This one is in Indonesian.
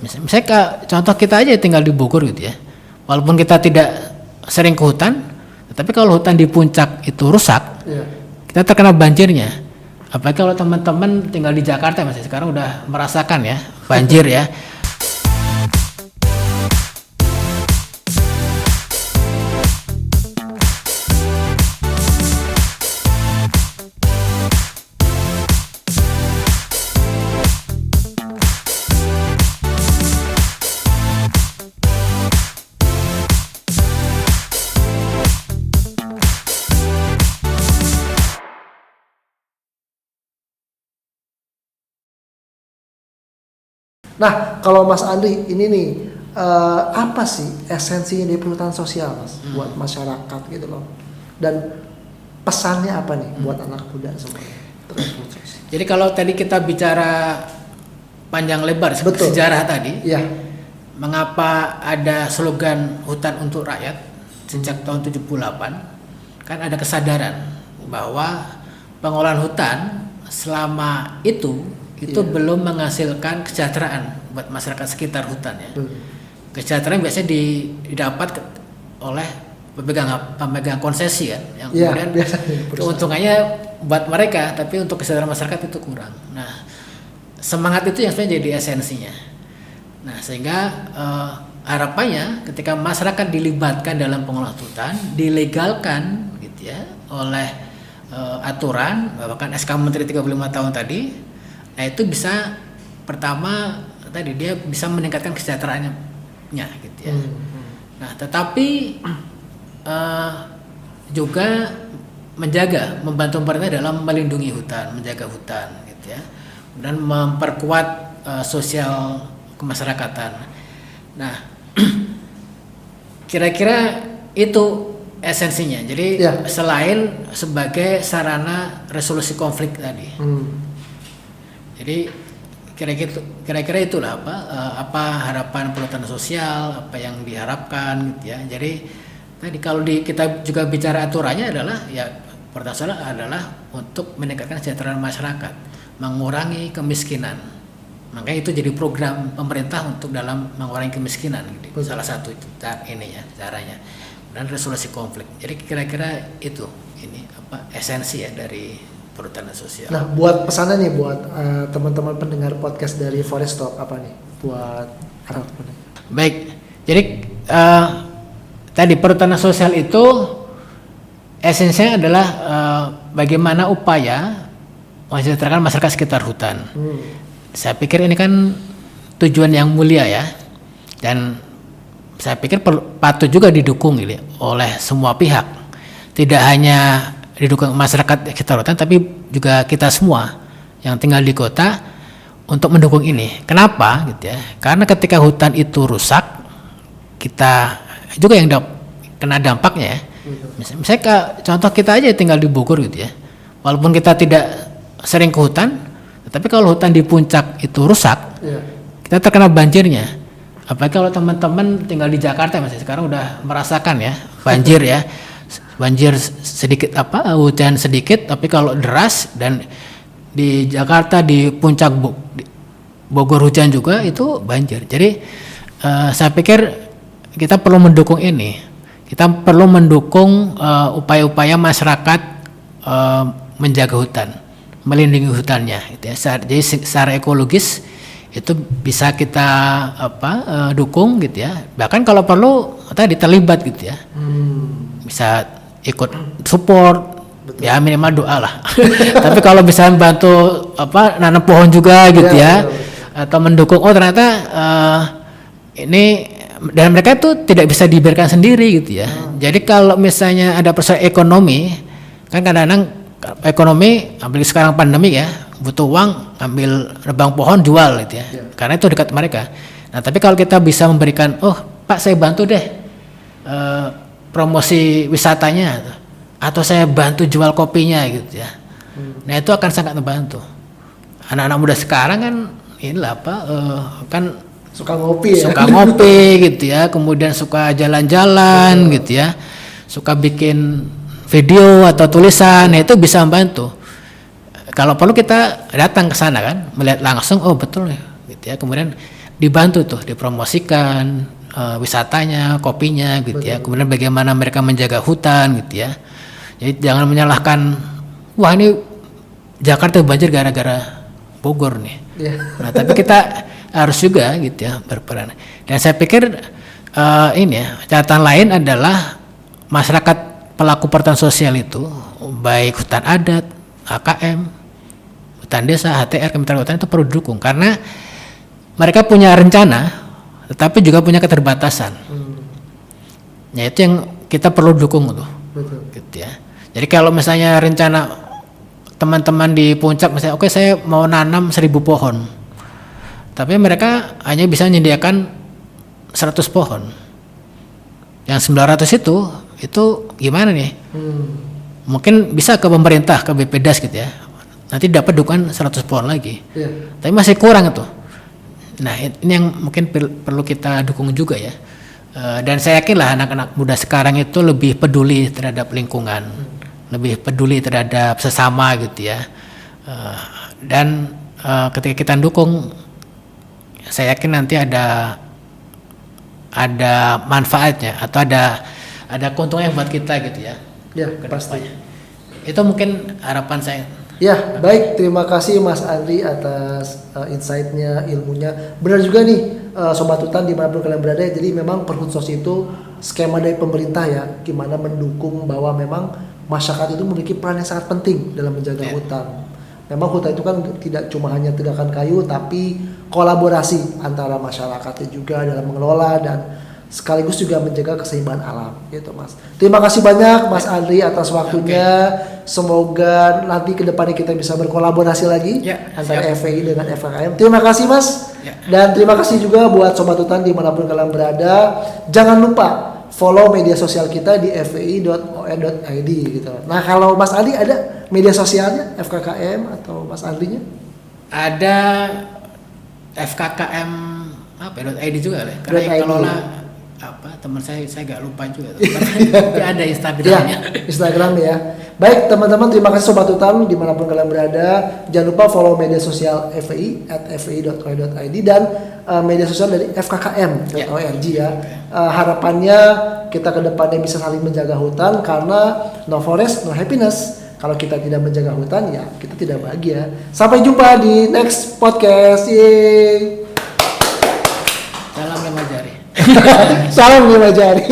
Misalnya contoh kita aja tinggal di Bogor gitu ya. Walaupun kita tidak sering ke hutan, tapi kalau hutan di puncak itu rusak, kita terkena banjirnya. Apalagi kalau teman-teman tinggal di Jakarta, masih sekarang udah merasakan ya banjir ya. Nah, kalau Mas Andri ini nih, apa sih esensinya dari perhutanan sosial, Mas, buat masyarakat gitu loh? Dan pesannya apa nih buat anak muda semuanya? Jadi kalau tadi kita bicara panjang lebar sejarah tadi, mengapa ada slogan hutan untuk rakyat sejak tahun 78? Kan ada kesadaran bahwa pengolahan hutan selama itu belum menghasilkan kesejahteraan buat masyarakat sekitar hutan ya. Kesejahteraan biasanya didapat oleh pemegang konsesi kan, yang kemudian keuntungannya buat mereka, tapi untuk kesejahteraan masyarakat itu kurang. Nah, semangat itu yang sebenarnya jadi esensinya. Nah, sehingga harapannya ketika masyarakat dilibatkan dalam pengolahan hutan, dilegalkan gitu ya oleh aturan, bahkan SK Menteri 35 tahun tadi. Nah, itu bisa pertama tadi dia bisa meningkatkan kesejahteraannya gitu ya. Nah, tetapi juga membantu pemerintah dalam melindungi hutan, menjaga hutan gitu ya. Dan memperkuat sosial kemasyarakatan. Nah, kira-kira itu esensinya. Jadi selain sebagai sarana resolusi konflik tadi. Jadi kira-kira itulah apa harapan perhutanan sosial, apa yang diharapkan gitu ya. Jadi tadi kalau kita juga bicara aturannya adalah ya perhutanan sosial adalah untuk meningkatkan kesejahteraan masyarakat, mengurangi kemiskinan. Makanya itu jadi program pemerintah untuk dalam mengurangi kemiskinan gitu. Salah satu caranya. Dan resolusi konflik. Jadi kira-kira itu esensi ya dari perhutanan sosial. Nah, buat pesannya nih buat teman-teman pendengar podcast dari Forest Talk apa nih buat teman-teman? Baik, jadi tadi perhutanan sosial itu esensinya adalah bagaimana upaya mensejahterakan masyarakat sekitar hutan. Saya pikir ini kan tujuan yang mulia ya, dan saya pikir patut juga didukung gitu, oleh semua pihak. Tidak hanya didukung masyarakat sekitar hutan, tapi juga kita semua yang tinggal di kota untuk mendukung ini. Kenapa gitu ya? Karena ketika hutan itu rusak, kita juga yang kena dampaknya ya. Misalnya contoh kita aja tinggal di Bogor gitu ya. Walaupun kita tidak sering ke hutan, tapi kalau hutan di puncak itu rusak, kita terkena banjirnya. Apalagi kalau teman-teman tinggal di Jakarta, masih sekarang udah merasakan ya banjir ya. Banjir sedikit hujan sedikit, tapi kalau deras, dan di Jakarta di puncak Bogor hujan juga itu banjir. Jadi saya pikir kita perlu mendukung ini. Kita perlu mendukung upaya-upaya masyarakat menjaga hutan, melindungi hutannya gitu ya. Jadi secara ekologis itu bisa kita dukung gitu ya. Bahkan kalau perlu tadi terlibat gitu ya. Bisa ikut support. Betul. Ya minimal doa lah. Tapi kalau bisa bantu nanam pohon juga gitu ya. Betul. Atau mendukung ternyata ini, dan mereka itu tidak bisa dibiarkan sendiri gitu ya. Jadi kalau misalnya ada persoalan ekonomi, kan kadang-kadang ekonomi, apalagi sekarang pandemi ya, butuh uang, ambil nebang pohon jual gitu ya. Karena itu dekat mereka. Nah, tapi kalau kita bisa memberikan, Pak saya bantu deh promosi wisatanya, atau saya bantu jual kopinya gitu ya. Nah, itu akan sangat membantu. Anak-anak muda sekarang kan kan suka ngopi gitu ya, kemudian suka jalan-jalan gitu ya, suka bikin video atau tulisan. Nah, itu bisa membantu. Kalau perlu kita datang ke sana kan, melihat langsung, betul ya gitu ya. Kemudian dibantu tuh, dipromosikan wisatanya, kopinya gitu ya. Kemudian bagaimana mereka menjaga hutan gitu ya. Jadi jangan menyalahkan, wah ini Jakarta banjir gara-gara Bogor nih. Yeah. Nah, tapi kita harus juga gitu ya berperan. Dan saya pikir ini ya, catatan lain adalah masyarakat pelaku perhutanan sosial itu, baik hutan adat, AKM, hutan desa, HTR, kemitraan hutan itu perlu didukung karena mereka punya rencana tetapi juga punya keterbatasan. Ya itu yang kita perlu dukung tuh. Betul. Gitu ya. Jadi kalau misalnya rencana teman-teman di puncak misalnya, oke saya mau nanam 1000 pohon. Tapi mereka hanya bisa menyediakan 100 pohon. Yang 900 itu gimana nih? Mungkin bisa ke pemerintah, ke BPDAS gitu ya. Nanti dapat dukungan 100 pohon lagi. Yeah. Tapi masih kurang itu. Nah ini yang mungkin perlu kita dukung juga ya. Dan saya yakin lah anak-anak muda sekarang itu lebih peduli terhadap lingkungan, lebih peduli terhadap sesama gitu ya. Dan ketika kita dukung, saya yakin nanti ada manfaatnya atau ada keuntungan buat kita gitu ya. Ya, pasti. Itu mungkin harapan saya. Ya, baik. Terima kasih Mas Andri atas insight-nya, ilmunya. Benar juga nih, Sobat Hutan dimanapun kalian berada. Jadi memang Perhutsos itu skema dari pemerintah ya, gimana mendukung bahwa memang masyarakat itu memiliki peran yang sangat penting dalam menjaga hutan. Memang hutan itu kan tidak cuma hanya tegakan kayu, tapi kolaborasi antara masyarakatnya juga dalam mengelola dan sekaligus juga menjaga keseimbangan alam gitu Mas. Terima kasih banyak Mas Andri atas waktunya. Semoga nanti ke depannya kita bisa berkolaborasi lagi antara FPI dengan FKKM. Terima kasih Mas. Dan terima kasih juga buat Sobat Hutan dimanapun kalian berada. Jangan lupa follow media sosial kita di fpi.on.id gitu. Nah kalau Mas Andri ada media sosialnya FKKM atau Mas Andrinya? Ada FKKM .id juga lah. Karena yang kelola teman saya gak lupa juga. Tapi ada Instagramnya. Ya, Instagram ya. Baik teman-teman, terima kasih Sobat Hutan dimanapun kalian berada. Jangan lupa follow media sosial FPI @fpi.co.id dan media sosial dari FKKM.org ya. Harapannya kita ke depannya bisa saling menjaga hutan karena no forest no happiness. Kalau kita tidak menjaga hutan ya kita tidak bahagia. Sampai jumpa di next podcast. Yeay. Salam lima jari. Salam lima jari.